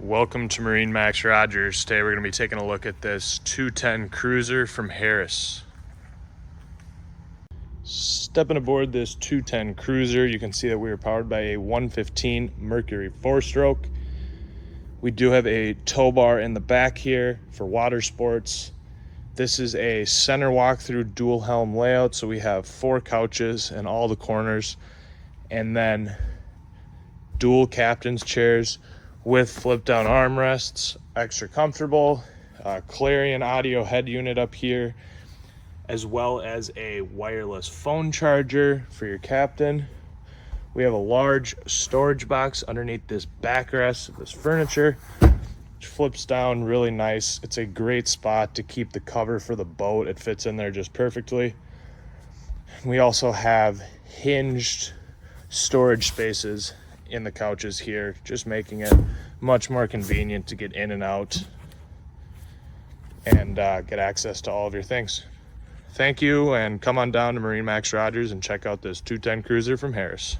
Welcome to MarineMax Rogers. Today we're going to be taking a look at this 210 cruiser from Harris. Stepping aboard this 210 cruiser, you can see that we are powered by a 115 Mercury 4-stroke. We do have a tow bar in the back here for water sports. This is a center walk-through dual helm layout, so we have 4 couches in all the corners, and then dual captain's chairs with flip down armrests, extra comfortable, Clarion audio head unit up here, as well as a wireless phone charger for your captain. We have a large storage box underneath this backrest of this furniture, which flips down really nice. It's a great spot to keep the cover for the boat. It fits in there just perfectly. We also have hinged storage spaces in the couches here, just making it much more convenient to get in and out and get access to all of your things. Thank you, and come on down to MarineMax Rogers and check out this 210 cruiser from Harris.